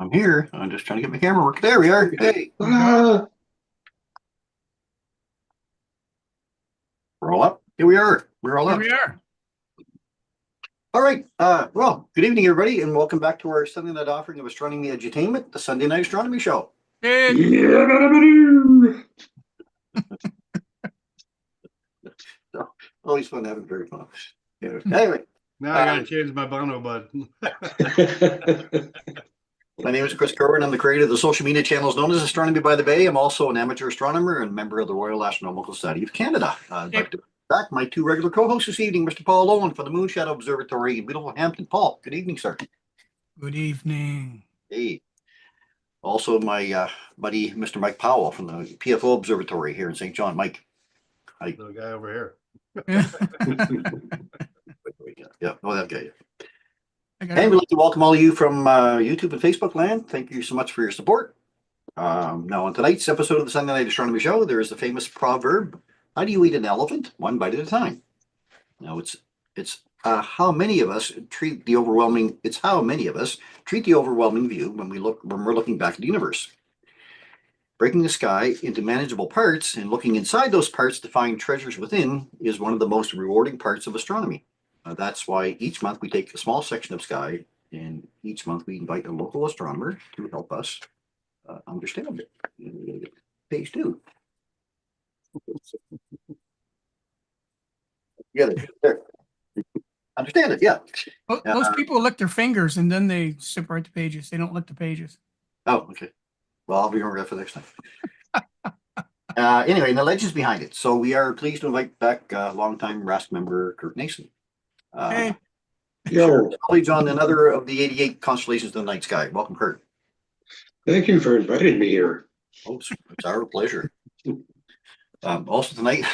I'm here. I'm just trying to get my camera work. There we are. Hey, Ah, we're all up. Here we are. We're all Here up. we are. All right. Well, good evening, everybody, and welcome back to our Sunday night offering of Astronomy Edutainment, the Sunday Night Astronomy Show. Hey, yeah, ba-da-ba-doo. So, always fun having very fun. Anyway, Now I gotta change my bono button. my name is Chris Corwin. I'm the creator of the social media channels known as Astronomy by the Bay. I'm also an amateur astronomer and member of the Royal Astronomical Society of Canada. I'd like to back my two regular co-hosts this evening, Mr. Paul Owen from the Moonshadow Observatory in beautiful Hampton. Paul, good evening, sir. good evening. Hey. Also, my buddy, Mr. Mike Powell from the PFO Observatory here in St. John. Mike. Hi. The guy over here. Yeah, oh, that guy. I And we'd like to welcome all of you from YouTube and Facebook land. Thank you so much for your support. Now, on tonight's episode of the Sunday Night Astronomy Show, there is the famous proverb, how do you eat an elephant? One bite at a time. Now, it's how many of us treat the overwhelming view when we're looking back at the universe. Breaking the sky into manageable parts and looking inside those parts to find treasures within is one of the most rewarding parts of astronomy. That's why each month we take a small section of sky, and each month we invite a local astronomer to help us understand it. Page 2. Get it there. Understand it, yeah. Most people lick their fingers and then they separate the pages. They don't lick the pages. Oh, okay. Well, I'll remember that for next time. Anyway, the legends behind it. So we are pleased to invite back longtime RASC member Curt Nason. Hey, Yo, Colleagues on another of the 88 constellations of the night sky. Welcome, Curt. thank you for inviting me here. Oh, it's our pleasure. Also tonight,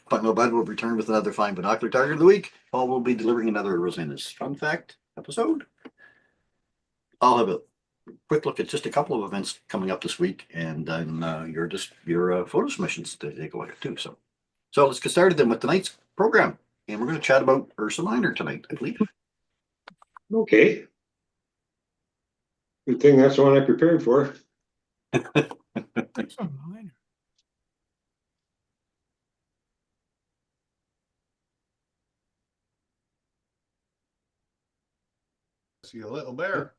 but no bud will return with another fine binocular target of the week. Paul will be delivering another Rosanna's fun fact episode. I'll have a quick look at just a couple of events coming up this week, and then your photo submissions to take a look at too. So let's get started then with tonight's program, and we're going to chat about Ursa Minor tonight, I believe. Okay. Good thing that's the one I prepared for. that's a minor. See a little bear.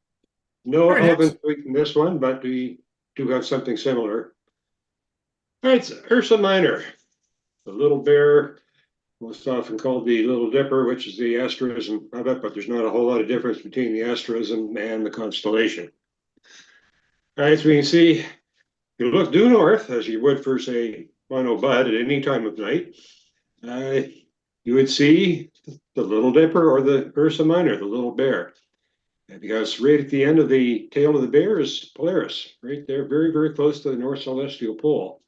No There it is. elephant in this one, but we do have something similar. All right, it's Ursa Minor, the little bear, most often called the Little Dipper, which is the asterism of it, but there's not a whole lot of difference between the asterism and the constellation. All right, so we can see, you look due north, as you would for, say, Mono Bud at any time of night, you would see the Little Dipper or the Ursa Minor, the little bear. And because right at the end of the tail of the bear is Polaris, right there, very, very close to the North Celestial Pole.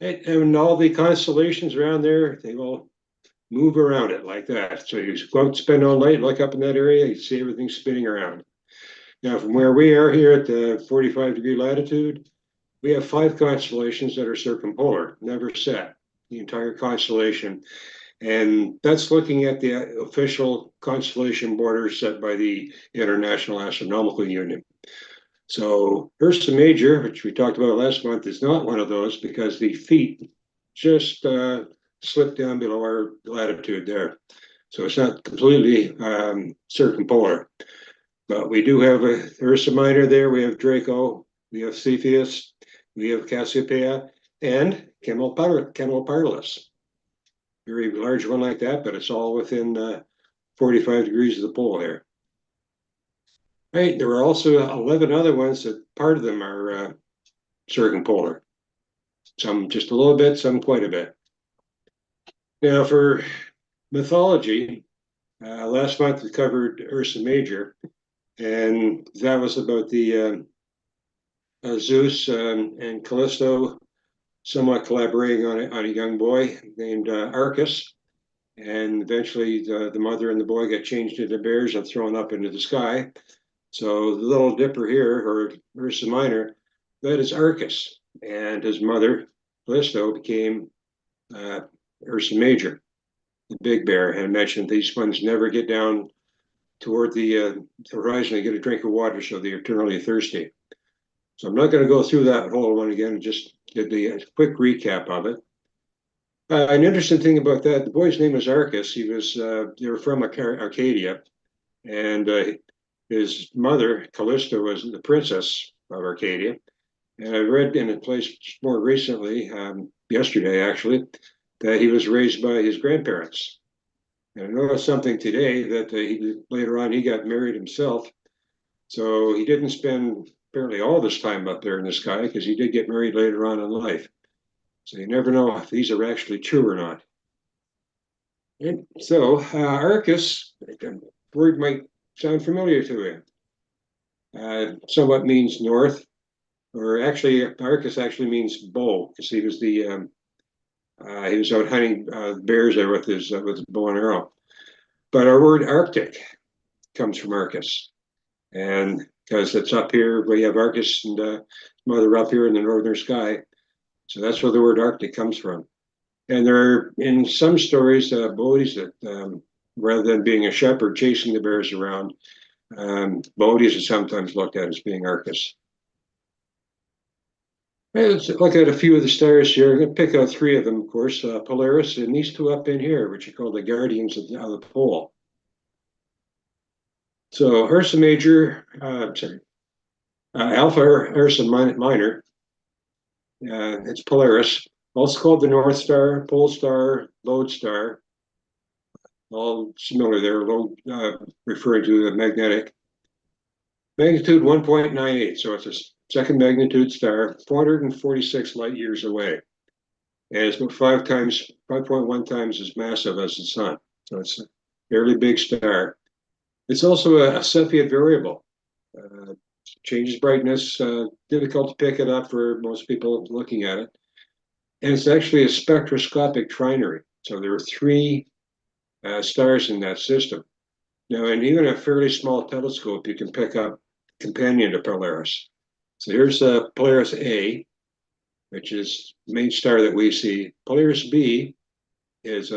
And all the constellations around there, they will move around it like that. So you go out and spend all night, look up in that area, you see everything spinning around. Now, from where we are here at the 45-degree latitude, we have 5 constellations that are circumpolar, never set, the entire constellation. And that's looking at the official constellation borders set by the International Astronomical Union. So Ursa Major, which we talked about last month, is not one of those because the feet just slip down below our latitude there. So it's not completely circumpolar. But we do have a Ursa Minor there. We have Draco, we have Cepheus, we have Cassiopeia, and Camelopardalis. Very large one like that, but it's all within 45 degrees of the pole there. Right, there were also 11 other ones that part of them are circumpolar. Some just a little bit, some quite a bit. Now for mythology, last month we covered Ursa Major, and that was about the Zeus and Callisto somewhat collaborating on a young boy named Arcus. And eventually the mother and the boy get changed into bears and thrown up into the sky. So the Little Dipper here, or Ursa Minor, that is Arcus. And his mother, Callisto, became Ursa Major, the big bear. And I mentioned these ones never get down toward the horizon and get a drink of water so they're eternally thirsty. So I'm not going to go through that whole one again, just give the quick recap of it. An interesting thing about that, the boy's name is Arcus. They were from Arcadia, and his mother, Callista, was the princess of Arcadia. And I read in a place more recently, yesterday actually, that he was raised by his grandparents. And I noticed something today that later on he got married himself. So he didn't spend apparently all this time up there in the sky because he did get married later on in life. So you never know if these are actually true or not. And so Arcus, the word might sound familiar to him. Somewhat means north, or actually Arcus actually means bow because he was he was out hunting bears there with his bow and arrow. But our word Arctic comes from Arcus, and because it's up here, we have Arcus and mother up here in the northern sky, so that's where the word Arctic comes from. And there are in some stories Bodis that rather than being a shepherd chasing the bears around, Bodis is sometimes looked at as being Arcus. Let's look at a few of the stars here. I'm going to pick out three of them, of course, Polaris, and these two up in here, which are called the guardians of the pole. So Ursa Major, Alpha Ursa Minor, it's Polaris, also called the North Star, Pole Star, Lodestar, all similar there, referring to the magnetic. Magnitude 1.98, so it's a second magnitude star, 446 light years away. And it's about 5.1 times as massive as the sun. So it's a fairly big star. It's also a Cepheid variable. Changes brightness, difficult to pick it up for most people looking at it. And it's actually a spectroscopic trinary. So there are three stars in that system. Now, in even a fairly small telescope, you can pick up companion to Polaris. So here's Polaris A, which is the main star that we see. Polaris B is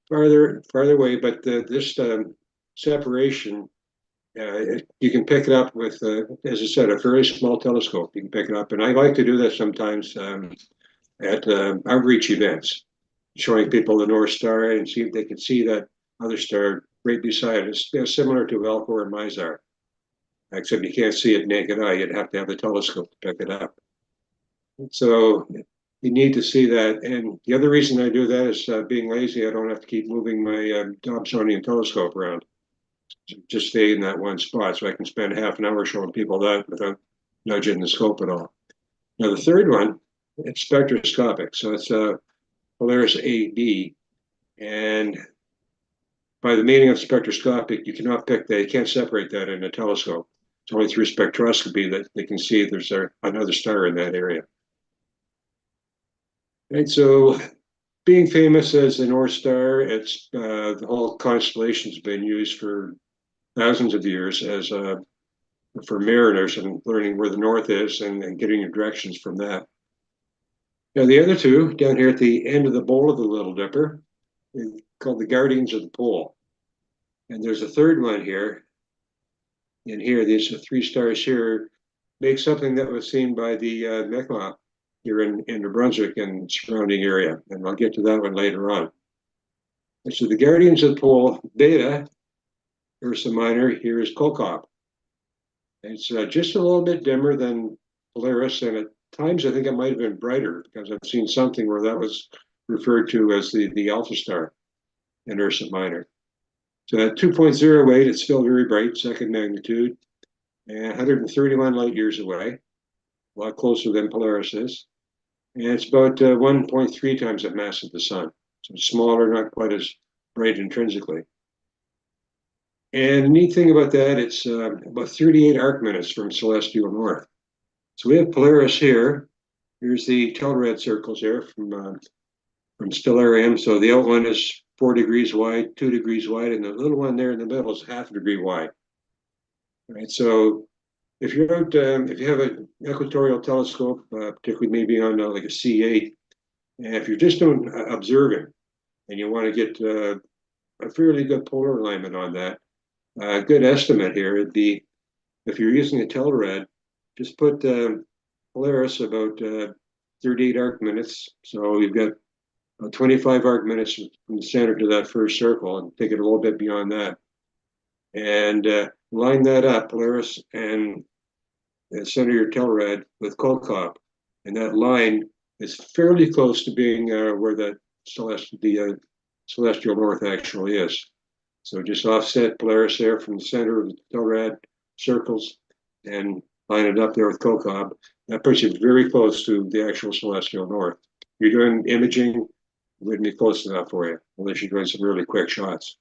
farther away, but this separation, you can pick it up with, as I said, a very small telescope. You can pick it up, and I like to do that sometimes at outreach events, showing people the North Star and see if they can see that other star right beside it. It's similar to Alcor and Mizar, except you can't see it naked eye. You'd have to have the telescope to pick it up. So you need to see that. And the other reason I do that is being lazy. I don't have to keep moving my Dobsonian telescope around. Just stay in that one spot, so I can spend half an hour showing people that without nudging the scope at all. Now the third one, it's spectroscopic. So it's Polaris AB. And by the meaning of spectroscopic, you cannot pick that, you can't separate that in a telescope. It's only through spectroscopy that they can see there's another star in that area. And so being famous as the North Star, it's the whole constellation's been used for thousands of years as for mariners and learning where the north is and getting your directions from that. Now the other two down here at the end of the bowl of the Little Dipper, called the Guardians of the Pole. And there's a third one here. And here, these three stars here make something that was seen by the Mi'kmaq here in New Brunswick and surrounding area. And I'll get to that one later on. And so the Guardians of the Pole, Beta, Ursa Minor, here is Kokop. It's just a little bit dimmer than Polaris, and at times I think it might have been brighter because I've seen something where that was referred to as the Alpha Star in Ursa Minor. So at 2.08, it's still very bright, second magnitude, and 131 light years away, a lot closer than Polaris is. And it's about 1.3 times the mass of the sun. So it's smaller, not quite as bright intrinsically. And the neat thing about that, it's about 38 arc minutes from celestial north. So we have Polaris here. Here's the telluride circles there from Stellarium. So the out one is 4 degrees wide, 2 degrees wide, and the little one there in the middle is half a degree wide. All right, so if you're out, if you have an equatorial telescope, particularly maybe on like a C8, and if you're just doing observing, and you want to get a fairly good polar alignment on that, A good estimate here would be, if you're using a Telrad, just put Polaris about 38 arc minutes. So you've got 25 arc minutes from the center to that first circle, and take it a little bit beyond that. And line that up, Polaris, and center your Telrad with Kolkop. And that line is fairly close to being where the celestial north actually is. So just offset Polaris there from the center of the Telrad circles and line it up there with Kolkop. That puts you very close to the actual celestial north. You're doing imaging, it wouldn't be close enough for you, unless you're doing some really quick shots.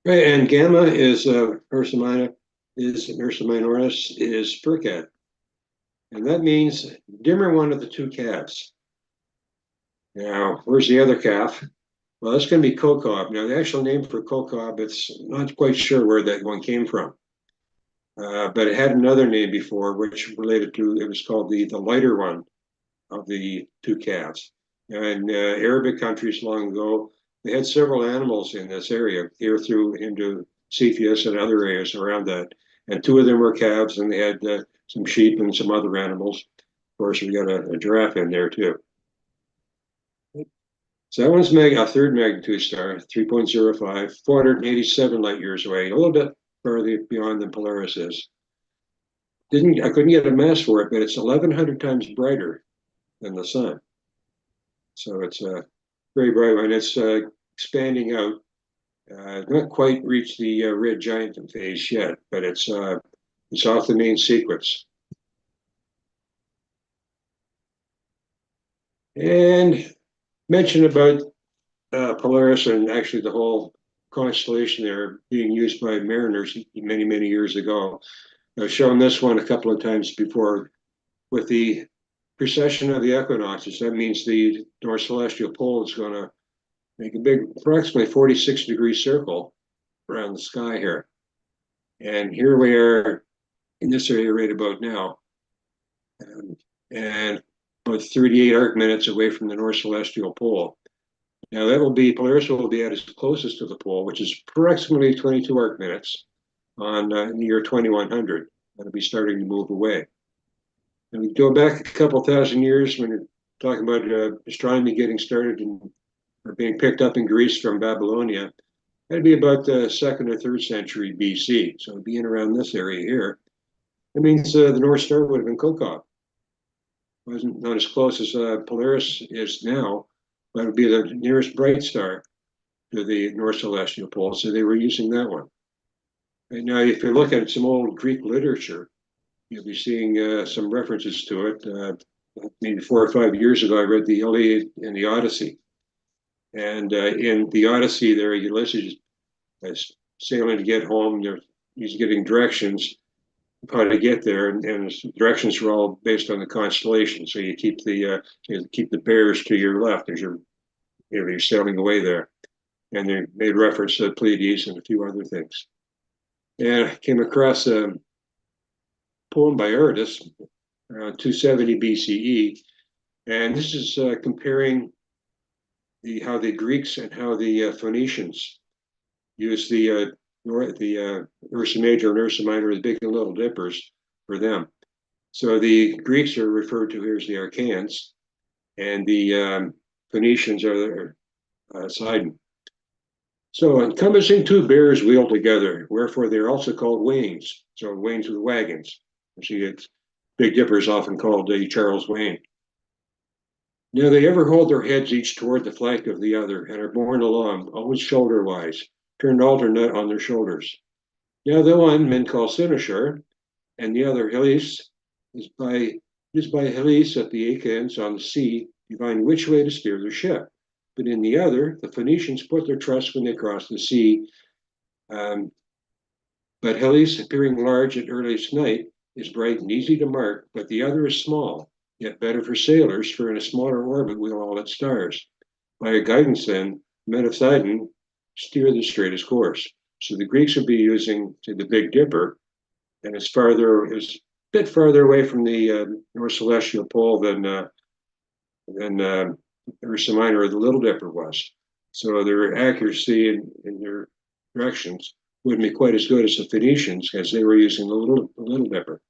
Right, and gamma is Ursa minoris is Furcat. And that means dimmer one of the two calves. Now, where's the other calf? Well, that's going to be Kolkop. Now, the actual name for Kolkop, it's not quite sure where that one came from. But it had another name before, which related to, it was called the lighter one of the two calves. In Arabic countries long ago, they had several animals in this area, here through into Cepheus and other areas around that. And two of them were calves, and they had some sheep and some other animals. Of course, we got a giraffe in there too. So that one's a third magnitude star, 3.05, 487 light years away, a little bit further beyond than Polaris is. I couldn't get a mass for it, but it's 1,100 times brighter than the sun. So it's a very bright one. It's expanding out. Not quite reached the red giant phase yet, but it's off the main sequence. And mention about Polaris and actually the whole constellation there being used by mariners many, many years ago. I've shown this one a couple of times before with the precession of the equinoxes. That means the north celestial pole is going to make a big, approximately 46-degree circle around the sky here. And here we are in this area right about now. And about 38 arc minutes away from the north celestial pole. Now Polaris will be at its closest to the pole, which is approximately 22 arc minutes on in the year 2100. That'll be starting to move away. And we go back a couple thousand years when you're talking about astronomy getting started or being picked up in Greece from Babylonia. That'd be about the 2nd or 3rd century BC. So it'd be in around this area here. That means the North Star would have been Kolkop. Wasn't not as close as Polaris is now, but it would be the nearest bright star to the North Celestial Pole. So they were using that one. And now, if you look at some old Greek literature, you'll be seeing some references to it. Maybe 4 or 5 years ago, I read the Iliad and the Odyssey. And in the Odyssey, there, Ulysses is sailing to get home. He's getting directions how to get there, and the directions are all based on the constellation. So you keep the bears to your left as you're sailing away there. And they made reference to the Pleiades and a few other things. And I came across a poem by Aratus around 270 BCE, and this is comparing how the Greeks and how the Phoenicians used the Ursa Major and Ursa Minor, the Big and Little Dippers, for them. So the Greeks are referred to here as the Archaeans, and the Phoenicians are the Sidon. So encompassing two bears wheeled together, wherefore they're also called wains. So wains with wagons. See, it's Big Dipper is often called Charles Wain. Now they ever hold their heads each toward the flank of the other and are borne along, always shoulder-wise, turned alternate on their shoulders. Now the one men call Cynosure, and the other Helice, is by Helice at the Achaeans on the sea, divine which way to steer their ship. But in the other, the Phoenicians put their trust when they cross the sea. But Helice, appearing large at earliest night, is bright and easy to mark, but the other is small, yet better for sailors, for in a smaller orbit wheel all its stars. By a guidance then, men of Sidon steer the straightest course. So the Greeks would be using, say, the Big Dipper, and it's a bit farther away from the North Celestial Pole than Ursa Minor or the Little Dipper was. So their accuracy and their directions wouldn't be quite as good as the Phoenicians, because they were using the Little Dipper.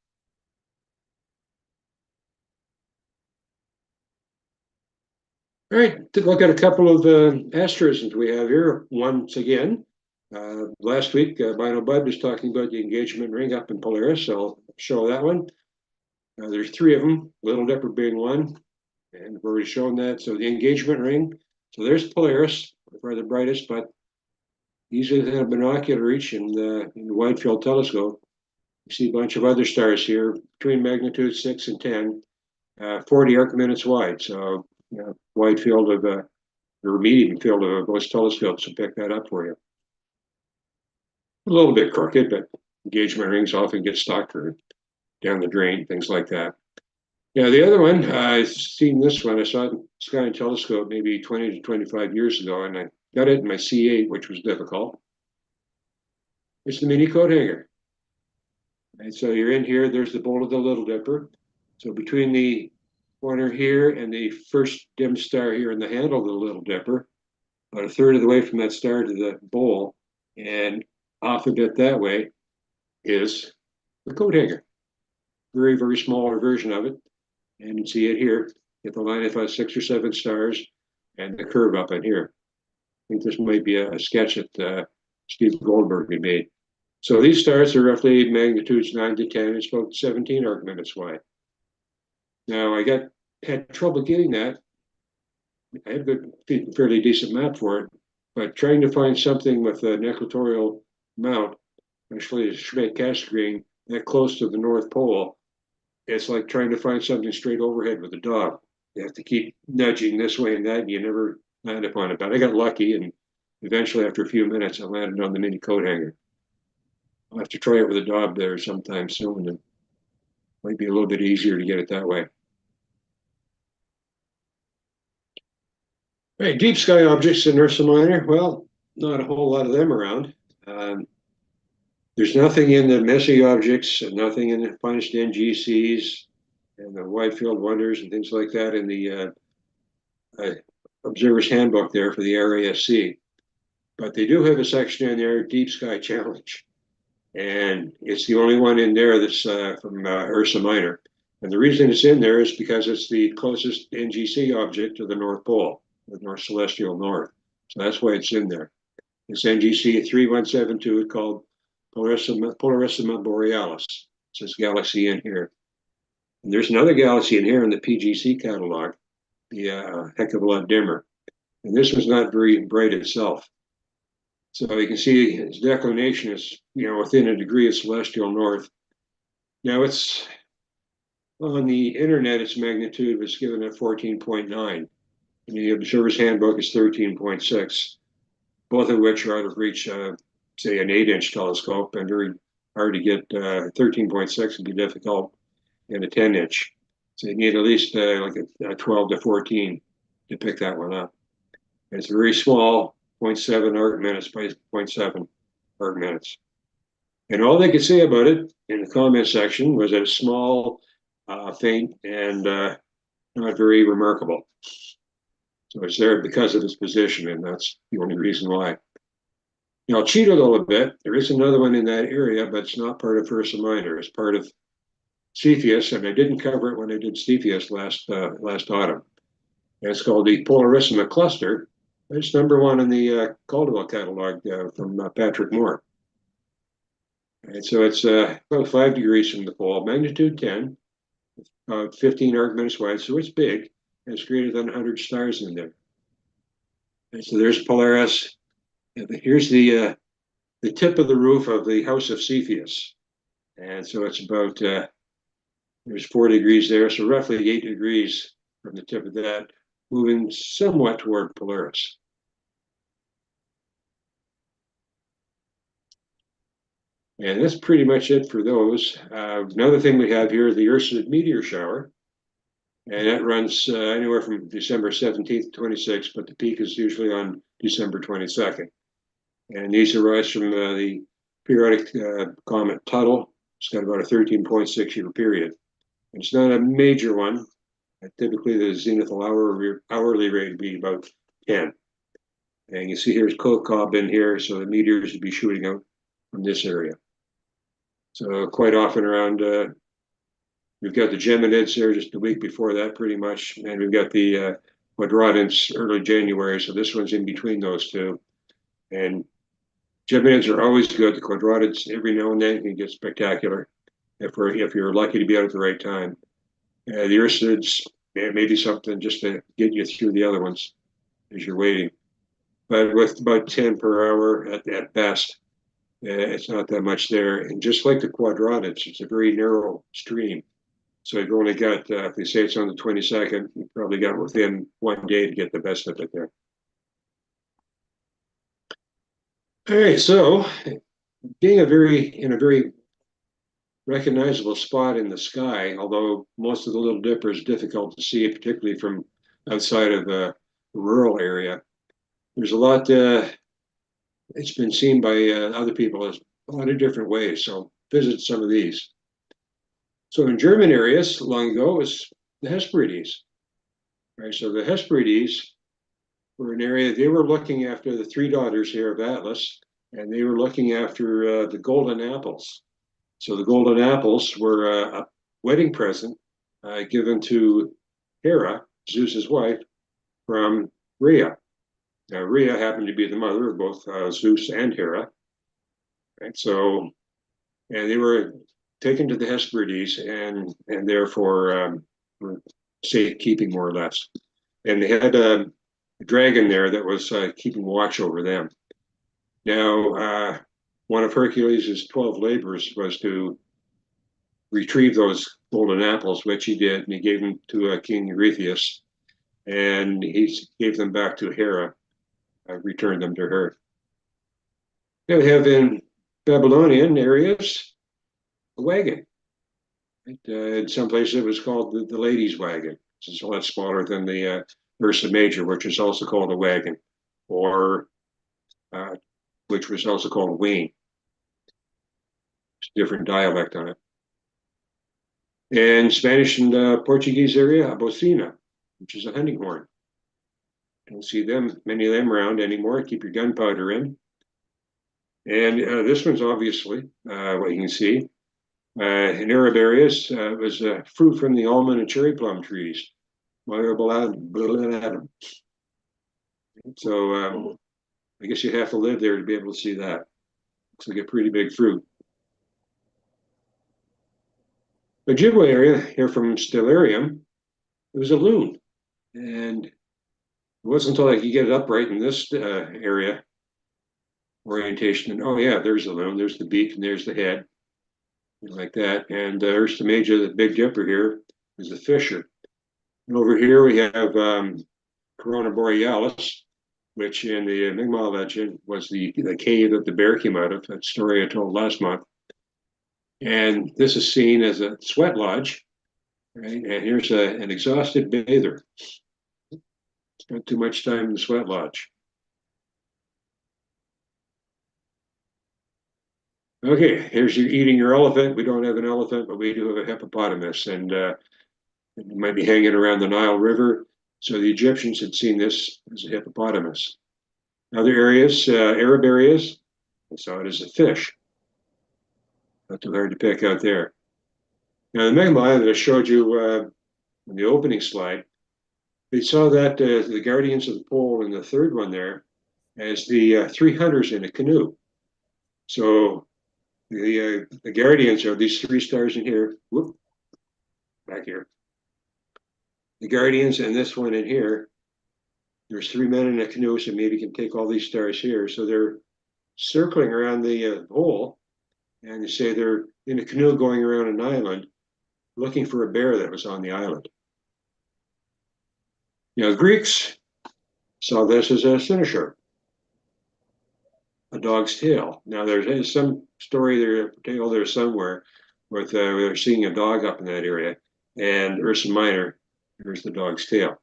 All right, to look at a couple of asterisms we have here. Once again, last week, Bino Bud was talking about the engagement ring up in Polaris, so I'll show that one. There's three of them, Little Dipper being one, and we've already shown that. So the engagement ring. So there's Polaris, by the brightest, but using a binocular reach in the wide field telescope, you see a bunch of other stars here between magnitude 6 and 10, 40 arc minutes wide. So, wide field of or medium field of most telescopes will pick that up for you. A little bit crooked, but engagement rings often get stuck or down the drain, things like that. Yeah, the other one, I've seen this one. I saw it in Sky and Telescope maybe 20 to 25 years ago, and I got it in my C8, which was difficult. It's the mini coat hanger. And so you're in here, there's the bowl of the Little Dipper. So between the corner here and the first dim star here in the handle of the Little Dipper, about a third of the way from that star to the bowl, and off a bit that way is the coat hanger. Very, very smaller version of it. And you can see it here. Get the line of 6 or 7 stars and the curve up in here. I think this might be a sketch that Steve Goldberg had made. So these stars are roughly magnitudes 9 to 10. It's about 17 arc minutes wide. Now I had trouble getting that. I had a fairly decent map for it, but trying to find something with an equatorial mount, especially a Schmidt Cassegrain, that close to the North Pole, it's like trying to find something straight overhead with a dog. You have to keep nudging this way and that, and you never land upon it. But I got lucky, and eventually, after a few minutes, I landed on the mini coat hanger. I'll have to try it with a dog there sometime soon, and it might be a little bit easier to get it that way. All right, deep sky objects in Ursa Minor. Well, not a whole lot of them around. There's nothing in the messy objects, and nothing in the finest NGCs and the wide field wonders and things like that in the Observer's Handbook there for the RASC. But they do have a section in there, Deep Sky Challenge. And it's the only one in there that's from Ursa Minor. And the reason it's in there is because it's the closest NGC object to the North Pole, the North Celestial North. So that's why it's in there. It's NGC 3172 called Polarissima Borealis. It says galaxy in here. And there's another galaxy in here in the PGC catalog, the heck of a lot dimmer. And this one's not very bright itself. So you can see its declination is, within a degree of celestial north. Now it's on the internet, its magnitude was given at 14.9. And the Observer's Handbook is 13.6, both of which are out of reach, say, an 8-inch telescope, and very hard to get. 13.6 would be difficult in a 10-inch. So you need at least like a 12 to 14 to pick that one up. And it's very small, 0.7 arc minutes by 0.7 arc minutes. And all they could say about it in the comment section was that it's small, faint, and not very remarkable. So it's there because of its position, and that's the only reason why. Now, I'll cheat a little bit. There is another one in that area, but it's not part of Ursa Minor. It's part of Cepheus, and I didn't cover it when I did Cepheus last autumn. And it's called the Polarissima Cluster. It's number 1 in the Caldwell catalog from Patrick Moore. And so it's about 5 degrees from the pole, magnitude 10, about 15 arc minutes wide, so it's big. It's greater than 100 stars in there. And so there's Polaris. Here's the tip of the roof of the house of Cepheus. And so it's about, there's 4 degrees there, so roughly 8 degrees from the tip of that, moving somewhat toward Polaris. And that's pretty much it for those. Another thing we have here is the Ursa meteor shower. And that runs anywhere from December 17th to 26th, but the peak is usually on December 22nd. And these arise from the periodic comet Tuttle. It's got about a 13.6 year period. And it's not a major one. Typically, the zenithal hourly rate would be about 10. And you see here's Cobb in here, so the meteors would be shooting out from this area. So quite often around, we've got the Geminids there just a week before that, pretty much, and we've got the Quadradants early January. So this one's in between those two. And Geminids are always good. The Quadradants every now and then can get spectacular if you're lucky to be out at the right time. The Ursids, maybe something just to get you through the other ones as you're waiting. But with about 10 per hour at best, it's not that much there. And just like the Quadradants, it's a very narrow stream. So you've only got, if they say it's on the 22nd, you probably got within 1 day to get the best of it there. All right, so being in a very recognizable spot in the sky, although most of the Little Dipper is difficult to see, particularly from outside of the rural area. There's a lot, it's been seen by other people as a lot of different ways, so visit some of these. So in German areas, long ago, it was the Hesperides. Right, so the Hesperides were an area, they were looking after the three daughters here of Atlas, and they were looking after the golden apples. So the golden apples were a wedding present given to Hera, Zeus's wife, from Rhea. Now, Rhea happened to be the mother of both Zeus and Hera. Right? So, and they were taken to the Hesperides and therefore were safekeeping more or less. And they had a dragon there that was keeping watch over them. Now, one of Hercules' 12 labors was to retrieve those golden apples, which he did, and he gave them to King Eurystheus, and he gave them back to Hera, returned them to her. Now we have in Babylonian areas a wagon. In some places it was called the ladies' wagon. It's a lot smaller than the Ursa Major, which is also called a wagon, or which was also called a wain. Different dialect on it. And Spanish and Portuguese area, a bocina, which is a hunting horn. Don't see many of them around anymore. Keep your gunpowder in. And this one's obviously what you can see. In Arab areas, it was fruit from the almond and cherry plum trees. So I guess you have to live there to be able to see that. Looks like a pretty big fruit. Ojibwe area here from Stellarium, it was a loon. And it wasn't until I could get it upright in this area orientation. And oh yeah, there's the loon, there's the beak, and there's the head, like that. And Ursa Major, the Big Dipper here, is the fisher. And over here we have Corona Borealis, which in the Mi'kmaq legend was the cave that the bear came out of, that story I told last month. And this is seen as a sweat lodge, right? And here's an exhausted bather. Spent too much time in the sweat lodge. Okay, here's you eating your elephant. We don't have an elephant, but we do have a hippopotamus, and it might be hanging around the Nile River. So the Egyptians had seen this as a hippopotamus. Other areas, Arab areas, they saw it as a fish. Not too hard to pick out there. Now, the Mi'kmaq that I showed you in the opening slide, they saw that the guardians of the pole in the third one there as the three hunters in a canoe. So the guardians are these three stars in here. Whoop, back here. The guardians and this one in here. There's three men in a canoe, so maybe you can take all these stars here. So they're circling around the pole. And they say they're in a canoe going around an island looking for a bear that was on the island. Now, Greeks saw this as a cynosure, a dog's tail. Now, there's some story there somewhere with they're seeing a dog up in that area, and Ursa Minor, here's the dog's tail.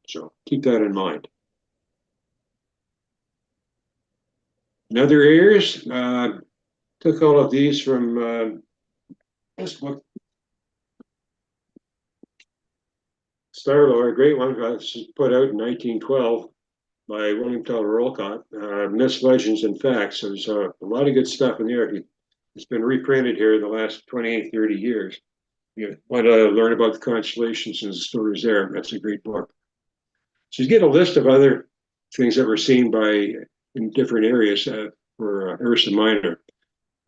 So keep that in mind. In other areas, took all of these from this book. Starlord, a great one, put out in 1912. by William Teller Olcott, Myths, Legends, and Facts. There's a lot of good stuff in there. It's been reprinted here in the last 28, 30 years. You want to learn about the constellations and the stories there. That's a great book. So you get a list of other things that were seen by in different areas for Ursa Minor.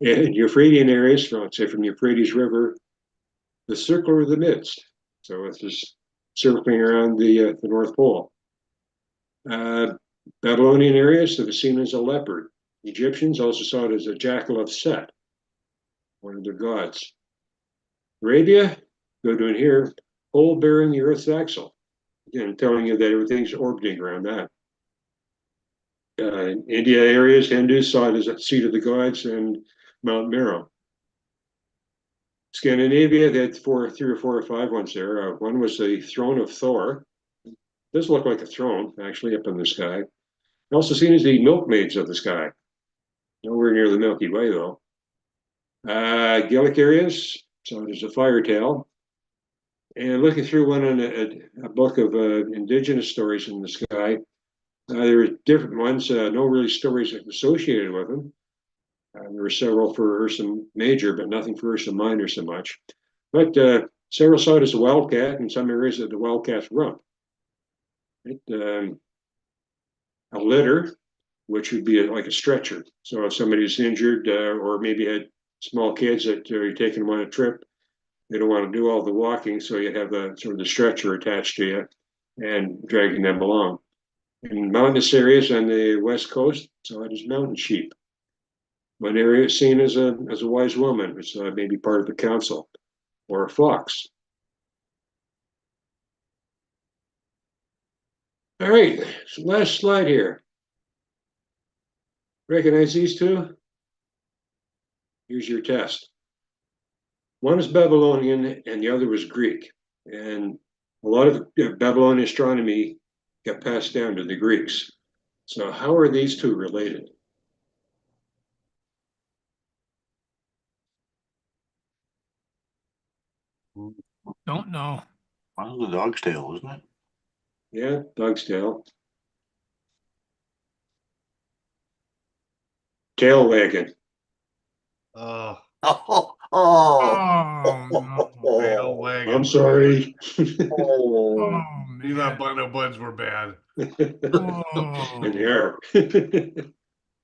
In Euphratean areas, from, say from the Euphrates River, the circle of the midst. So it's just circling around the North Pole. Babylonian areas that was seen as a leopard. Egyptians also saw it as a jackal of Set, one of their gods. Arabia, go to in here, pole bearing the Earth's axle. Again, telling you that everything's orbiting around that. India areas, Hindus saw it as a seat of the gods and Mount Meru. Scandinavia, they had three or four or five ones there. One was the throne of Thor. It does look like a throne, actually, up in the sky. Also seen as the milkmaids of the sky. Nowhere near the Milky Way, though. Gaelic areas, so there's a fire tail. And looking through one on a book of indigenous stories in the sky, there were different ones, no really stories associated with them. There were several for Ursa Major, but nothing for Ursa Minor so much. But several saw it as a wildcat, and some areas of the wildcat's rump. A litter, which would be like a stretcher. So if somebody's injured or maybe had small kids that you're taking them on a trip, they don't want to do all the walking, so you have the sort of the stretcher attached to you and dragging them along. In mountainous areas on the west coast, so it is mountain sheep. One area is seen as a wise woman, which may be part of the council, or a fox. All right, so last slide here. Recognize these two? Here's your test. One is Babylonian and the other was Greek. And a lot of Babylonian astronomy got passed down to the Greeks. So how are these two related? Don't know. Well, the dog's tail, isn't it? Yeah, dog's tail. Tail wagon. Oh, Oh, Oh, no. tail wagon. I'm sorry. Oh, You thought man. Buno Buds were bad. Oh, And they are.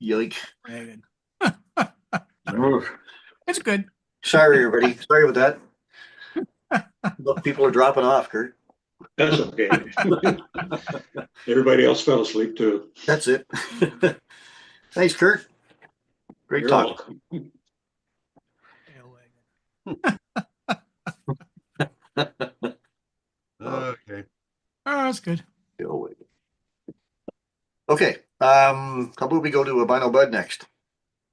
Yike. wagon. Ugh. It's good. Sorry, everybody. Sorry about that. Look, people are dropping off, Curt. That's okay. Everybody else fell asleep too. That's it. Thanks, Curt. Great You're talk. welcome. Tail wagon. Okay. Oh, that's good. Okay. How about we go to Albino Bud next?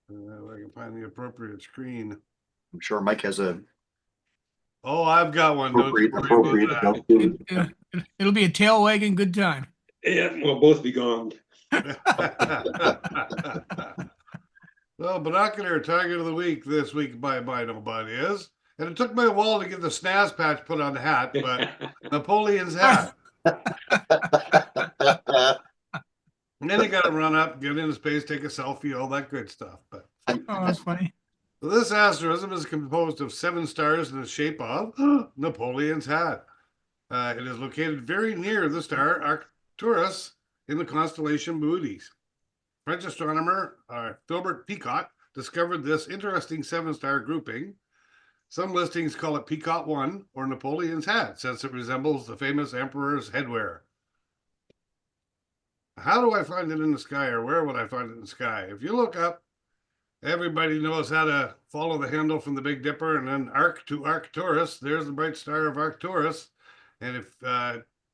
I can find the appropriate screen. I'm sure Mike has a Oh, I've got one. Don't you worry appropriate. about that. It'll be a tail wagging good time. Yeah, we'll both be gone. Well, binocular target of the week this week by nobody is, and it took me a while to get the snaz patch put on the hat, but Napoleon's hat. And then you got to run up, get into space, take a selfie, all that good stuff. But Oh, that's funny. this asterism is composed of 7 stars in the shape of Napoleon's hat. It is located very near the star Arcturus in the constellation Bootes. French astronomer Philibert Picot discovered this interesting 7-star grouping. Some listings call it Picot 1 or Napoleon's hat, since it resembles the famous emperor's headwear. How do I find it in the sky, or where would I find it in the sky? If you look up, everybody knows how to follow the handle from the Big Dipper and then arc to Arcturus. There's the bright star of Arcturus. And if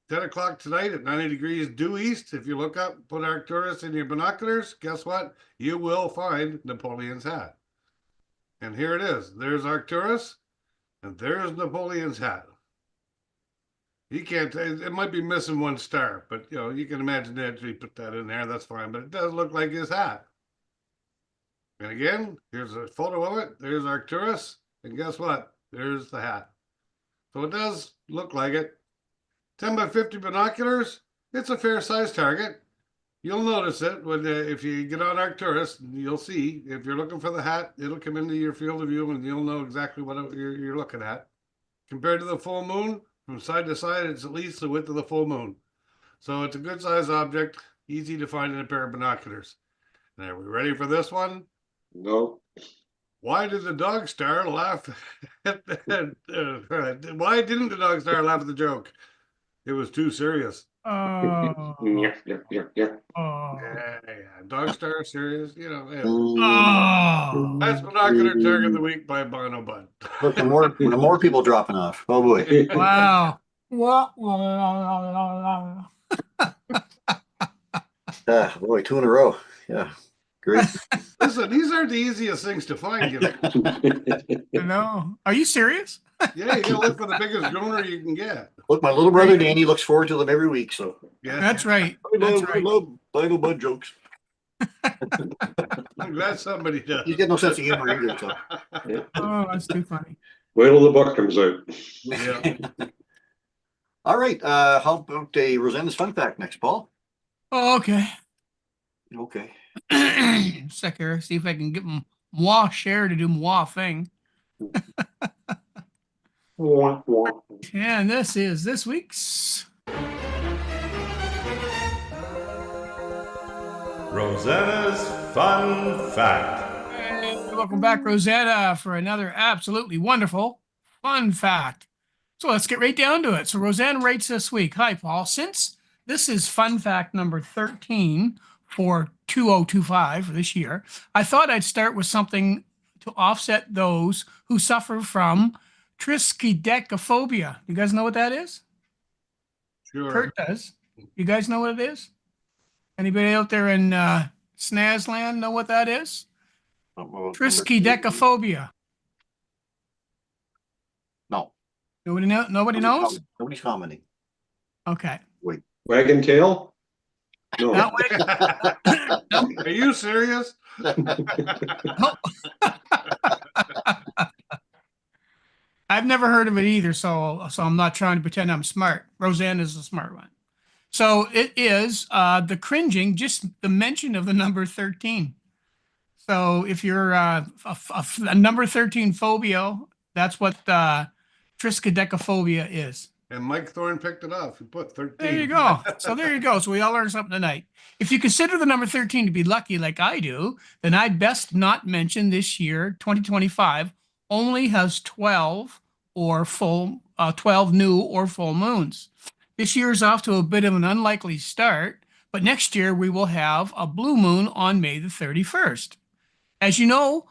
10 o'clock tonight at 90 degrees due east, if you look up, put Arcturus in your binoculars, guess what? You will find Napoleon's hat. And here it is. There's Arcturus, and there's Napoleon's hat. You can't, it might be missing 1 star, but you know, you can imagine that if you put that in there, that's fine. But it does look like his hat. And again, here's a photo of it. There's Arcturus, and guess what? There's the hat. So it does look like it. 10 by 50 binoculars, it's a fair size target. You'll notice it when if you get on Arcturus, you'll see if you're looking for the hat, it'll come into your field of view, and you'll know exactly what you're looking at. Compared to the full moon, from side to side, it's at least the width of the full moon. So it's a good size object, easy to find in a pair of binoculars. Now, are we ready for this one? No. Why did the dog star laugh why didn't the dog star laugh at the joke? It was too serious. Oh, Yeah. oh, Yeah. Dog star serious, you know. Yeah. oh. That's Binocular Target of the Week by Bono Bud. Look, the more people dropping off. Oh boy. Wow. Boy, 2 in a row. Yeah. Great. Listen, these aren't the easiest things to find, you know. You know, are you serious? Yeah, you gotta look for the biggest donor you can get. Look, my little brother Danny looks forward to them every week. So Yeah, That's right. I That's love, I right. love Bible Bud jokes. I'm glad somebody does. He's got no sense of humor either. So. Oh, that's too funny. Wait till the book comes out. Yeah. All right. How about a Rosanna's fun fact next, Paul? Oh, okay. Okay. Sec here, see if I can get moi share to do moi thing. And this is this week's Rosanna's Fun Fact. Hey, welcome back, Rosanna, for another absolutely wonderful fun fact. So let's get right down to it. So Rosanna writes this week. Hi, Paul. Since this is fun fact number 13 for 2025 for this year, I thought I'd start with something to offset those who suffer from triskaidekaphobia. You guys know what that is? Sure. Curt does. You guys know what it is? Anybody out there in Snazland know what that is? Triskaidekaphobia. No. Nobody know? Nobody knows? Nobody's commenting. Okay. Wagon tail? No. That way. Are you serious? I've never heard of it either, so I'm not trying to pretend I'm smart. Roseanne is the smart one. So it is the cringing, just the mention of the number 13. So if you're a number 13 phobia, that's what triskaidekaphobia is. And Mike Thorne picked it up. He put 13. There you go. So there you go. So we all learned something tonight. If you consider the number 13 to be lucky like I do, then I'd best not mention this year, 2025, only has 12 new or full moons. This year is off to a bit of an unlikely start, but next year we will have a blue moon on May the 31st. As you know,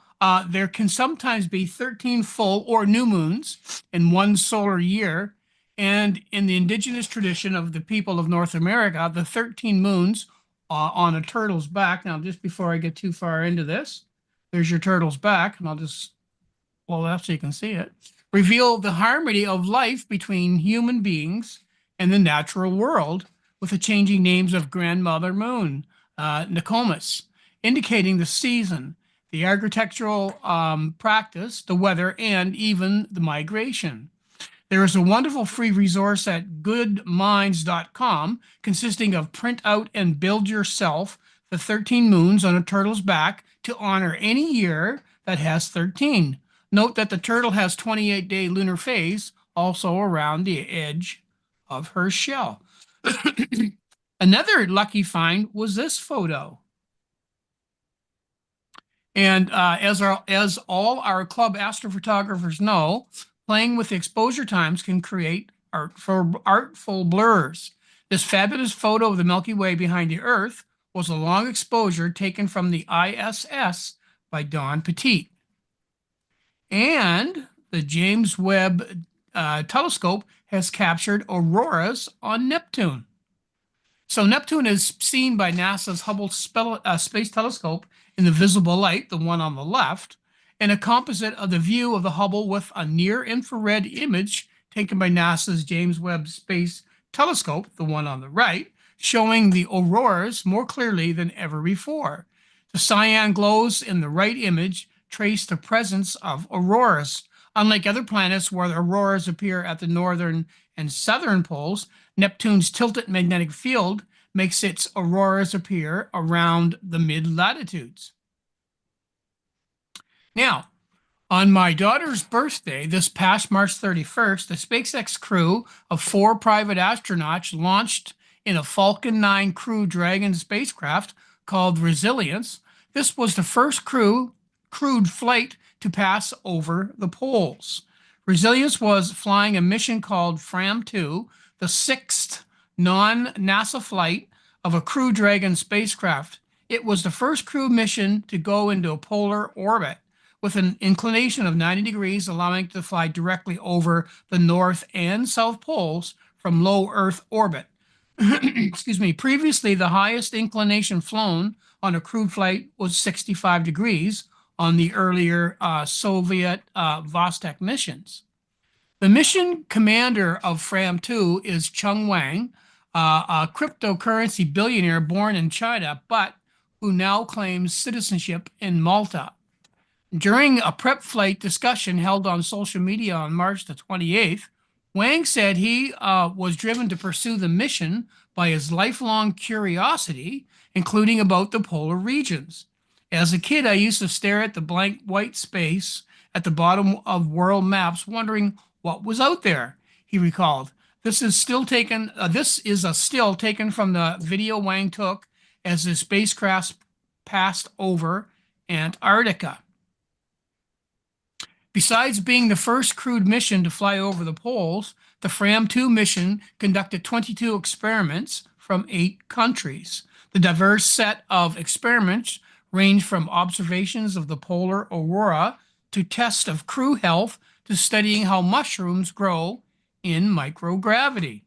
there can sometimes be 13 full or new moons in one solar year. And in the indigenous tradition of the people of North America, the 13 moons on a turtle's back. Now, just before I get too far into this, there's your turtle's back, and I'll just pull it up so you can see it. Reveal the harmony of life between human beings and the natural world with the changing names of Grandmother Moon, Nokomis, indicating the season, the architectural practice, the weather, and even the migration. There is a wonderful free resource at goodminds.com consisting of print out and build yourself the 13 moons on a turtle's back to honor any year that has 13. Note that the turtle has 28-day lunar phase also around the edge of her shell. Another lucky find was this photo. And as all our club astrophotographers know, playing with exposure times can create artful blurs. This fabulous photo of the Milky Way behind the Earth was a long exposure taken from the ISS by Don Petit. And the James Webb telescope has captured auroras on Neptune. So Neptune is seen by NASA's Hubble Space Telescope in the visible light, the one on the left, and a composite of the view of the Hubble with a near-infrared image taken by NASA's James Webb Space Telescope, the one on the right, showing the auroras more clearly than ever before. The cyan glows in the right image trace the presence of auroras. Unlike other planets where the auroras appear at the northern and southern poles, Neptune's tilted magnetic field makes its auroras appear around the mid-latitudes. Now, on my daughter's birthday, this past March 31st, the SpaceX crew of 4 private astronauts launched in a Falcon 9 Crew Dragon spacecraft called Resilience. This was the first crewed flight to pass over the poles. Resilience was flying a mission called FRAM-2, the 6th non-NASA flight of a Crew Dragon spacecraft. It was the first crew mission to go into a polar orbit, with an inclination of 90 degrees, allowing it to fly directly over the North and South Poles from low Earth orbit. Excuse me. Previously, the highest inclination flown on a crewed flight was 65 degrees on the earlier Soviet Vostok missions. The mission commander of FRAM-2 is Chung Wang, a cryptocurrency billionaire born in China, but who now claims citizenship in Malta. During a prep flight discussion held on social media on March the 28th, Wang said he was driven to pursue the mission by his lifelong curiosity, including about the polar regions. As a kid, I used to stare at the blank white space at the bottom of world maps, wondering what was out there, he recalled. This is a still taken from the video Wang took as the spacecraft passed over Antarctica. Besides being the first crewed mission to fly over the poles, the FRAM-2 mission conducted 22 experiments from 8 countries. The diverse set of experiments ranged from observations of the polar aurora to tests of crew health to studying how mushrooms grow in microgravity.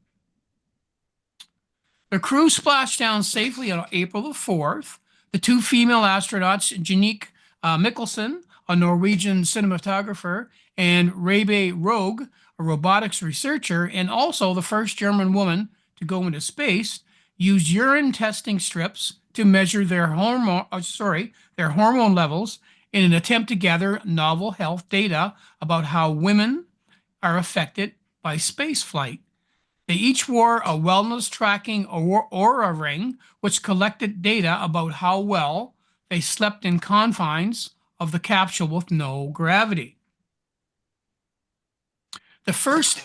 The crew splashed down safely on April the 4th. The 2 female astronauts, Janique Mikkelsen, a Norwegian cinematographer, and Rebe Rogue, a robotics researcher, and also the first German woman to go into space, used urine testing strips to measure their hormone levels in an attempt to gather novel health data about how women are affected by space flight. They each wore a wellness tracking aura ring, which collected data about how well they slept in confines of the capsule with no gravity. The first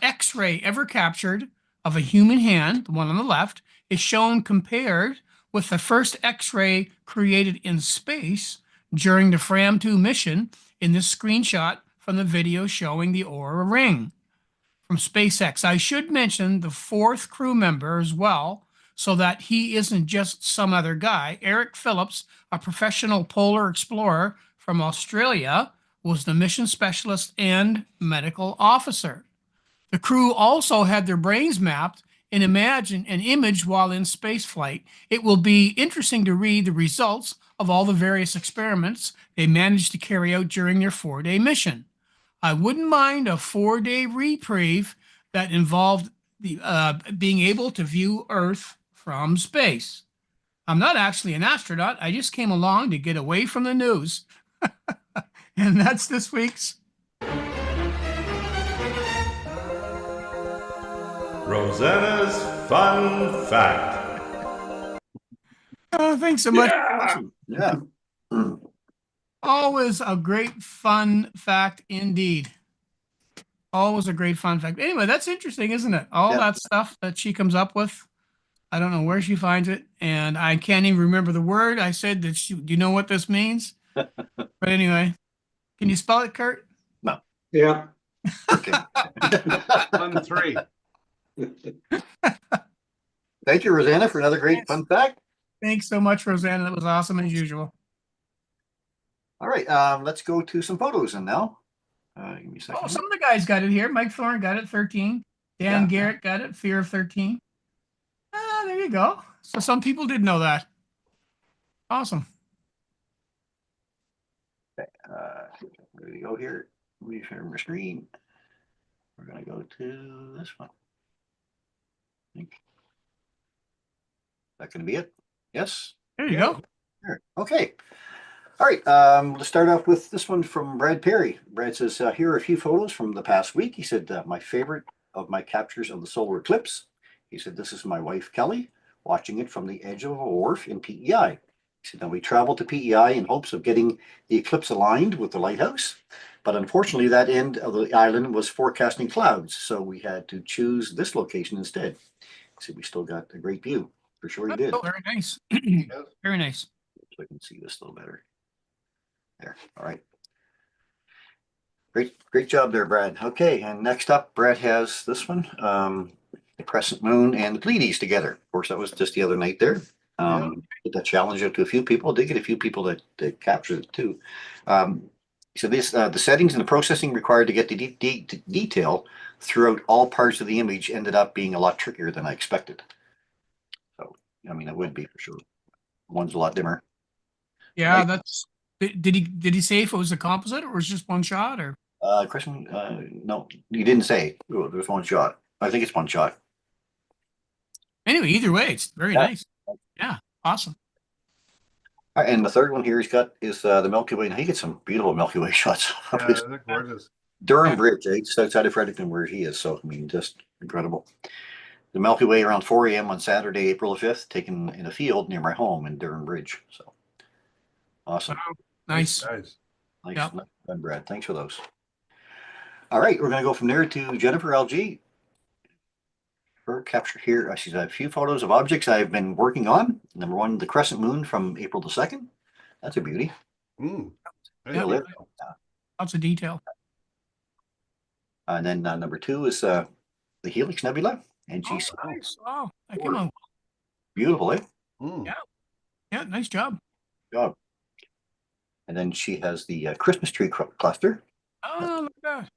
X-ray ever captured of a human hand, the one on the left, is shown compared with the first X-ray created in space during the FRAM-2 mission in this screenshot from the video showing the aura ring from SpaceX. I should mention the 4th crew member as well, so that he isn't just some other guy. Eric Phillips, a professional polar explorer from Australia, was the mission specialist and medical officer. The crew also had their brains mapped and imaged while in spaceflight. It will be interesting to read the results of all the various experiments they managed to carry out during their 4-day mission. I wouldn't mind a 4-day reprieve that involved being able to view Earth from space. I'm not actually an astronaut. I just came along to get away from the news. And that's this week's Rosanna's Fun Fact. Oh, thanks so much. Yeah. Always a great fun fact indeed. Always a great fun fact. Anyway, that's interesting, isn't it? All that stuff that she comes up with. I don't know where she finds it, and I can't even remember the word. I said that do you know what this means? But anyway, can you spell it, Curt? No. Yeah. Okay. 1-3. Thank you, Rosanna, for another great fun fact. Thanks so much, Rosanna. That was awesome as usual. All right, let's go to some photos and now. Give me a second. Oh, some of the guys got it here. Mike Thorne got it, 13. Dan Yeah. Garrett got it, Fear of 13. Ah, there you go. So some people did know that. Awesome. Okay, there we go here. Let me share my screen. We're going to go to this one. I think. Is that going to be it? Yes? There you go. Sure. Okay. All right. Let's start off with this one from Brad Perry. Brad says, here are a few photos from the past week. He said, my favorite of my captures of the solar eclipse He said, "This is my wife, Kelly, watching it from the edge of a wharf in PEI." He said, "Now we traveled to PEI in hopes of getting the eclipse aligned with the lighthouse, but unfortunately that end of the island was forecasting clouds, so we had to choose this location instead." He said, "We still got a great view." For sure he did. Oh, very nice. Very nice. So I can see this a little better. There, all right. Great job there, Brad. Okay, and next up, Brad has this one, the crescent moon and the Pleiades together. Of course, that was just the other night there. Put that challenge out to a few people. Did get a few people that captured it too. So this the settings and the processing required to get the detail throughout all parts of the image ended up being a lot trickier than I expected. So I mean, it would be for sure. One's a lot dimmer. Yeah, Nice. that's. Did he say if it was a composite or was it just one shot or? Crescent, no, you didn't say. Oh, there's one shot. I think it's one shot. Anyway, either way, it's very Yeah. nice. Yeah, awesome. All right, and the third one here he's got is the Milky Way. Now he gets some beautiful Milky Way shots of Yeah, his they're gorgeous. Durham Yeah. Bridge, just outside of Fredericton, where he is. So I mean, just incredible. The Milky Way around 4 a.m. on Saturday, April the 5th, taken in a field near my home in Durham Bridge. So awesome. Nice. Nice. Nice, Yeah. nice done, Brad. Thanks for those. All right, we're going to go from there to Jennifer LG. Her capture here. She's got a few photos of objects I've been working on. Number one, the crescent moon from April the 2nd. That's a beauty. Mm. Yeah. There. Lots of detail. And then number two is the Helix Nebula. And she's Oh, nice. Oh, that came out. beautiful, eh? Mm. Yeah. Yeah, nice job. Job. And then she has the Christmas tree cluster. Oh, look at that.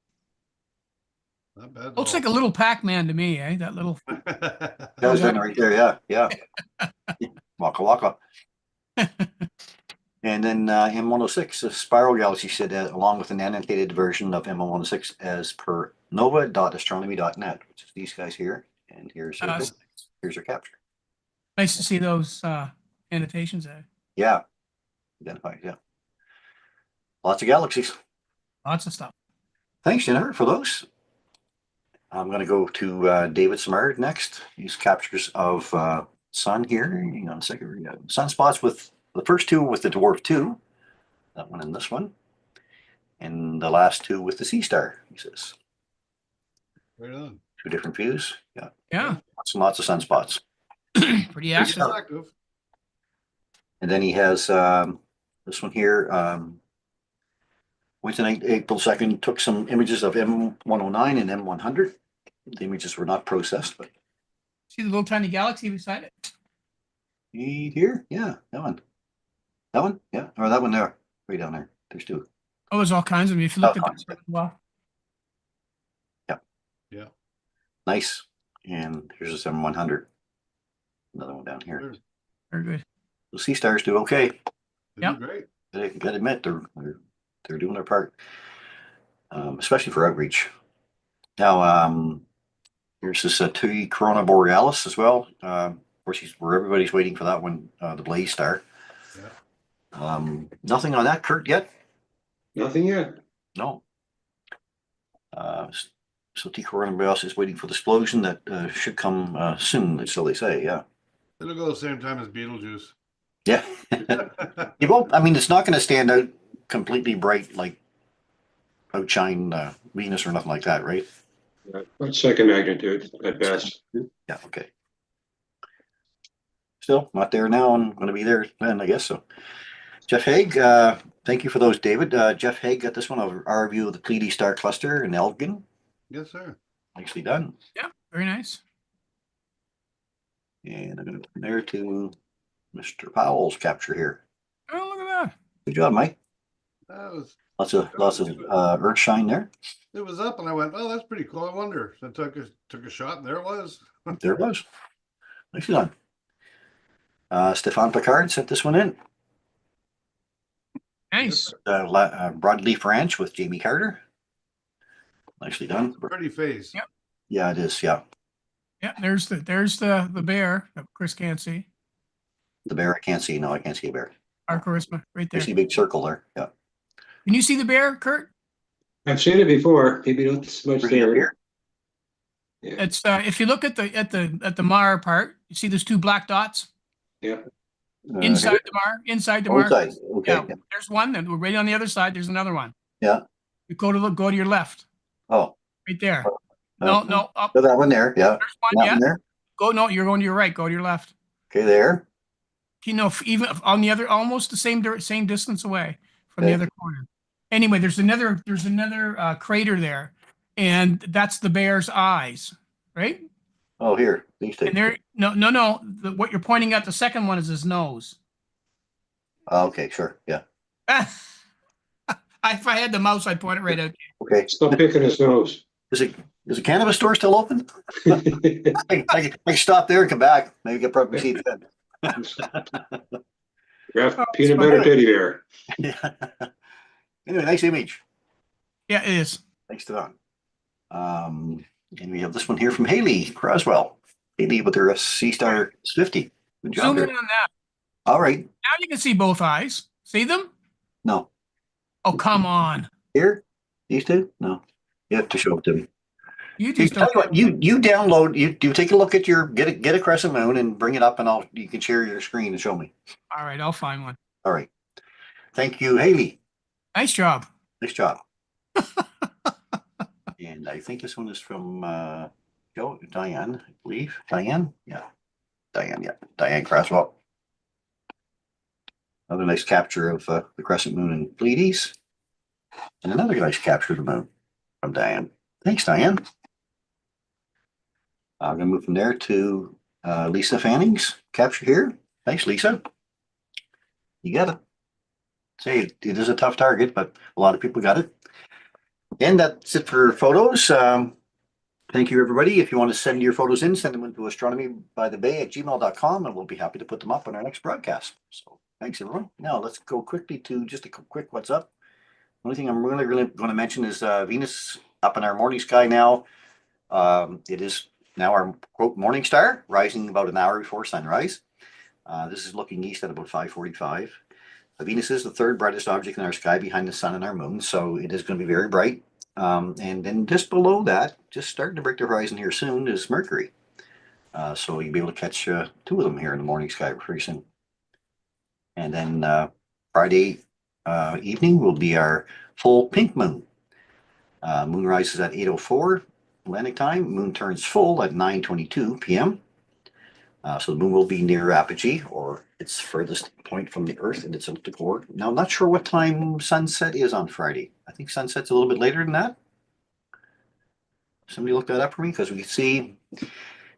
Not bad. Looks like a little Pac-Man to me, eh? That little. That was in right there, yeah, yeah. Waka waka. And then M106, a spiral galaxy, said along with an annotated version of M106 as per nova.astronomy.net, which is these guys here. And here's her capture. Nice to see those annotations there. Yeah. Identified, yeah. Lots of galaxies. Lots of stuff. Thanks, Jennifer, for those. I'm going to go to David Samard next. These captures of sun here. Hang on a second. Sunspots with the first two with the dwarf 2. That one and this one. And the last two with the sea star, he says. Right on. 2 different views. Yeah. Yeah. Lots of sunspots. Pretty Nice active. stuff. Active. And then he has this one here. Wednesday, April 2nd, took some images of M109 and M100. The images were not processed, but See the little tiny galaxy beside it? here, yeah, that one. That one, yeah, or that one there, way down there. There's 2. Oh, there's all kinds of them. If you look Oh, at that, well, Yeah. Nice. And here's a 7100. Another one down here. Sure. very good. The sea stars do okay. They Yep. do great. They got to admit they're doing their part, especially for outreach. Now, here's this T Corona Borealis as well. Of course, where everybody's waiting for that one, the Blaze Star. Yeah. Nothing on that, Curt, yet? Nothing yet. No. So T Corona Borealis is waiting for the explosion that should come soon, so they say, yeah. It'll go the same time as Beetlejuice. Yeah. You won't, I mean, it's not going to stand out completely bright, like outshine Venus or nothing like that, right? About second magnitude at best. Yeah, okay. Still not there now and going to be there then, I guess so. Jeff Haig, thank you for those, David. Jeff Haig got this one of our view of the Pleiades star cluster in Elgin. Yes, sir. Nicely done. Yeah, very nice. And I'm going to compare to Mr. Powell's capture here. Oh, look at that. Good job, Mike. That was Lots of earth shine there. it was up, and I went, "Oh, that's pretty cool." I wonder. So I took a shot, and there it was. There it was. Nicely done. Stefan Picard sent this one in. Nice. Broadleaf Ranch with Jamie Carter. Nicely done. Pretty face. Yep. Yeah, it is. Yeah. Yeah, there's the bear that Chris can't see. The bear, I can't see. No, I can't see a bear. Our charisma right I there. see a big circle there. Yeah. Can you see the bear, Curt? I've seen it before, maybe not so much Bring it up there. here. Yeah, It's if you look at the Mar part, you see those two black dots yeah. inside Here? the Mar, inside the Oh, Mar. inside. Okay. Yeah, there's one, and we're right on the other side. There's another one. Yeah. You go to your left, Oh, right there. oh. No, up. So that one there. Yeah. There's one. That Yeah. one there. No, you're going to your right. Go to your left. Okay, there. You know, even on the other, almost the same distance away from the Okay. other corner. Anyway, there's another crater there, and that's the bear's eyes, right? Oh, here. These two. And there, no. What you're pointing at, the second one is his nose. Oh, okay, sure. Yeah. If I had the mouse, I'd point it right out. Okay. Stop picking his nose. Is the cannabis store still open? I can stop there and come back. Maybe get proper seats then. Grab Oh, peanut it's butter teddy bear. Yeah. Anyway, nice image. Yeah, it is. Thanks to Don. And we have this one here from Haley Croswell. Haley with her Sea Star 50. Good job Zoom in there. on that. All right. Now you can see both eyes. See them? No. Oh, come on. Here? These two? No. You have to show it to me. You Tell just you don't. what, you download, you take a look at your, get a crescent moon and bring it up and you can share your screen and show me. All right, I'll find one. All right. Thank you, Haley. Nice job. Nice job. And I think this one is from Diane, I believe. Diane? Yeah. Diane Croswell. Another nice capture of the crescent moon in Pleiades. And another nice capture of the moon from Diane. Thanks, Diane. I'm going to move from there to Lisa Fanning's capture here. Thanks, Lisa. You got it. Say it is a tough target, but a lot of people got it. And that's it for photos. Thank you, everybody. If you want to send your photos in, send them into astronomybythebay@gmail.com, and we'll be happy to put them up on our next broadcast. So thanks, everyone. Now let's go quickly to just a quick what's up. Only thing I'm really going to mention is Venus up in our morning sky now. It is now our quote morning star, rising about an hour before sunrise. This is looking east at about 5:45. Venus is the third brightest object in our sky behind the sun and our moon, so it is going to be very bright. And then just below that, just starting to break the horizon here soon, is Mercury. So you'll be able to catch two of them here in the morning sky pretty soon. And then Friday evening will be our full pink moon. Moon rises at 8:04 Atlantic time. Moon turns full at 9:22 p.m. So the moon will be near apogee, or its furthest point from the Earth in its elliptical orbit. Now, I'm not sure what time sunset is on Friday. I think sunset's a little bit later than that. Somebody look that up for me, because we can see,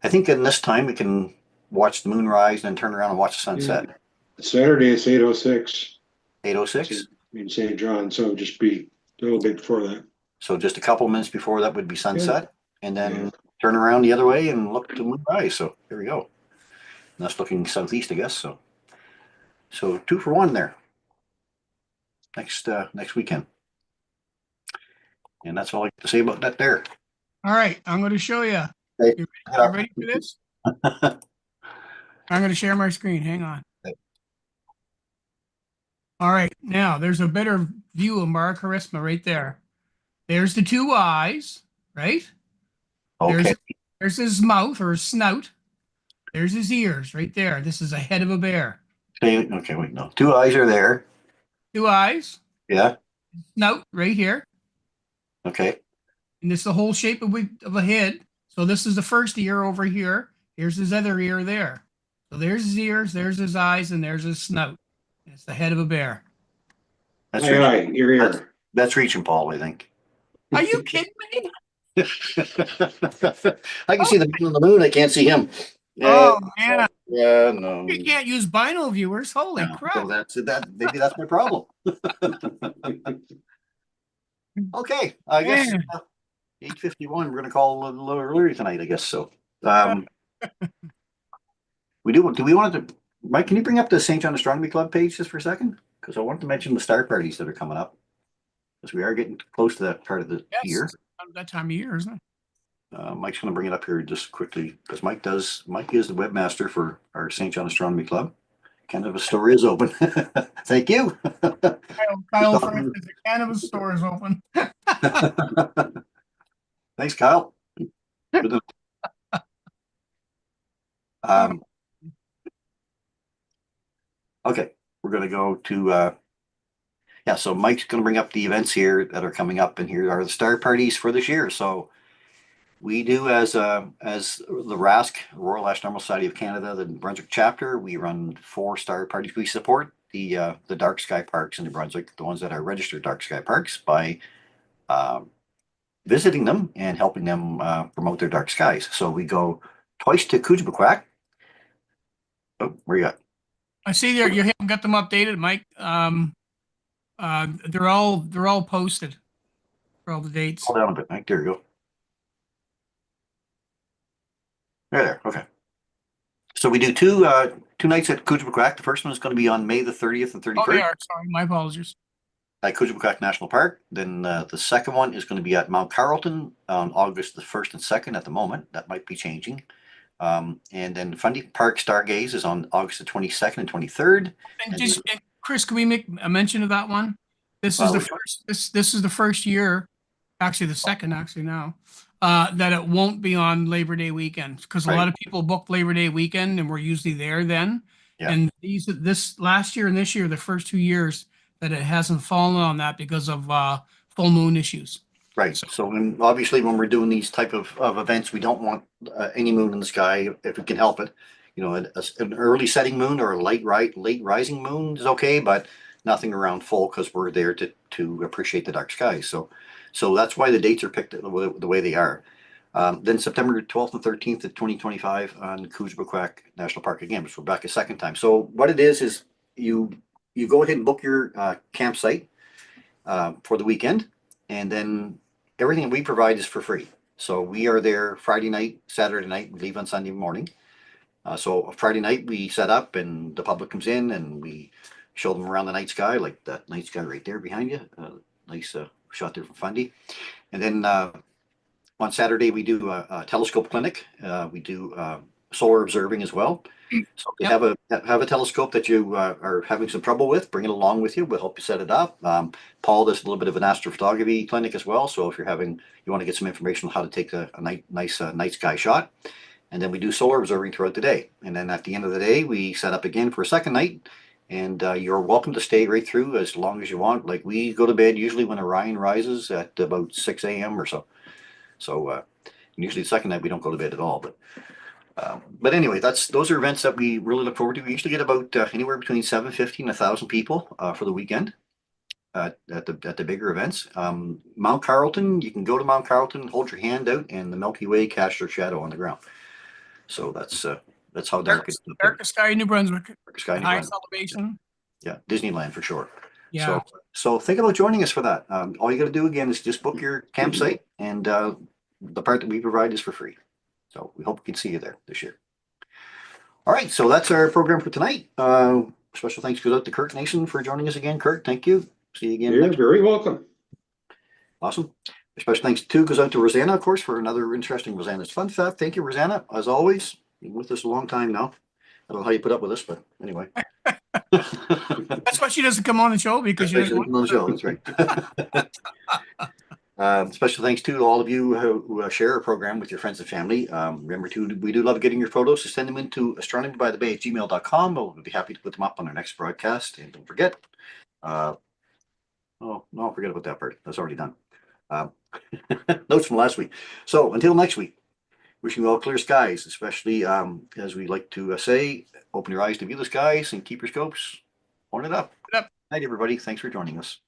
I think in this time we can watch the moon rise and then turn around and watch the sunset. Saturday it's 8:06. 8:06? In St. John, so it'll just be a little bit before that. So just a couple minutes before that would be sunset, and then turn around the other way and look at the moon rise. So here we go. And that's looking southeast, I guess. So 2 for 1 there. Next weekend. And that's all I have to say about that there. All right, I'm going to show you. Okay. You ready for this? I'm going to share my screen. Hang on. Okay. All right, now there's a better view of Mara Charisma right there. There's the two eyes, right? Okay. There's his mouth or his snout. There's his ears right there. This is the head of a bear. Okay, wait, no. 2 eyes are there. 2 eyes, Yeah. snout right here. Okay. And this is the whole shape of a head. So this is the first ear over here. Here's his other ear there. So there's his ears, there's his eyes, and there's his snout. It's the head of a bear. That's Aye, reaching, aye, your ear. that's reaching, Paul, I think. Are you kidding me? I can see the man on the moon. I can't see him. Oh, man. Yeah, no. You can't use bino viewers. Holy No. crap. So maybe that's my problem. Okay, I guess Man. 8:51. We're gonna call a little earlier tonight, I guess. So do we want to, Mike, can you bring up the St. John Astronomy Club page just for a second? Because I wanted to mention the star parties that are coming up. Because we are getting close to that part of the year. That time of year, isn't it? Mike's going to bring it up here just quickly because Mike is the webmaster for our St. John Astronomy Club. Cannabis store is open. Thank you. Kyle Francis, the cannabis store is open. Thanks, Kyle. Good to Okay, we're gonna go to, yeah, so Mike's gonna bring up the events here that are coming up, and here are the star parties for this year. So we do as the RASC, Royal Astronomical Society of Canada, the New Brunswick chapter, we run 4 star parties. We support the dark sky parks in New Brunswick, the ones that are registered dark sky parks, by visiting them and helping them promote their dark skies. So we go twice to Kujibakak. Oh, where you at? I see there you haven't got them updated, Mike. They're all posted for all the dates. Hold down a bit, Mike. There you go. There. Okay. So we do two nights at Kujibakak. The first one is going to be on May the 30th and 31st. Oh, they are. Sorry, my apologies. At Kujibakak National Park. Then the second one is going to be at Mount Carleton on August the 1st and 2nd at the moment. That might be changing. And then Fundy Park Stargaze is on August the 22nd and 23rd. And just Chris, can we make a mention of that one? This is the first. This is the first year, actually the second actually now, that it won't be on Labor Day weekend, because a lot of people book Labor Day weekend and we're usually there then. Yeah. And this last year and this year, the first 2 years, that it hasn't fallen on that because of full moon issues. Right. So obviously when we're doing these type of events, we don't want any moon in the sky if we can help it. You know, an early setting moon or a late rising moon is okay, but nothing around full, because we're there to appreciate the dark skies. So that's why the dates are picked the way they are. Then September 12th and 13th of 2025 on Kujibakak National Park again, which we're back a second time. So what it is you go ahead and book your campsite for the weekend, and then everything we provide is for free. So we are there Friday night, Saturday night, we leave on Sunday morning. So Friday night we set up and the public comes in and we show them around the night sky, like that night sky right there behind you. Nice shot there from Fundy. And then on Saturday we do a telescope clinic. We do solar observing as well. So if you have a telescope that you are having some trouble with, bring it along with you. We'll help you set it up. Paul does a little bit of an astrophotography clinic as well. So if you want to get some information on how to take a nice night sky shot. And then we do solar observing throughout the day. And then at the end of the day, we set up again for a second night. And you're welcome to stay right through as long as you want. Like we go to bed usually when Orion rises at about 6 a.m. or so. So usually the second night we don't go to bed at all. But anyway, those are events that we really look forward to. We usually get about anywhere between 750 and 1,000 people for the weekend at the bigger events. Mount Carleton, you can go to Mount Carleton, hold your hand out, and the Milky Way casts their shadow on the ground. So that's how dark it is. Darkest sky in New Brunswick. Darkest sky in New Highest Brunswick. elevation. Yeah, Disneyland for sure. Yeah. So think about joining us for that. All you got to do again is just book your campsite, and the part that we provide is for free. So we hope we can see you there this year. All right, so that's our program for tonight. Special thanks goes out to Curt Nason for joining us again. Curt, thank you. See you again. You're very welcome. Awesome. Special thanks too goes out to Rosanna, of course, for another interesting Rosanna's Fun Fact. Thank you, Rosanna, as always. You've been with us a long time now. I don't know how you put up with us, but anyway. That's why she doesn't come on the show, because she doesn't on the show. That's right. Special thanks to all of you who share our program with your friends and family. Remember we do love getting your photos, so send them into astronomybythebay@gmail.com. We'll be happy to put them up on our next broadcast. And don't forget, oh no, forget about that part. That's already done. Notes from last week. So until next week, wishing you all clear skies, especially as we like to say, open your eyes to view the skies and keep your scopes pointed up. Night, everybody. Thanks for joining us.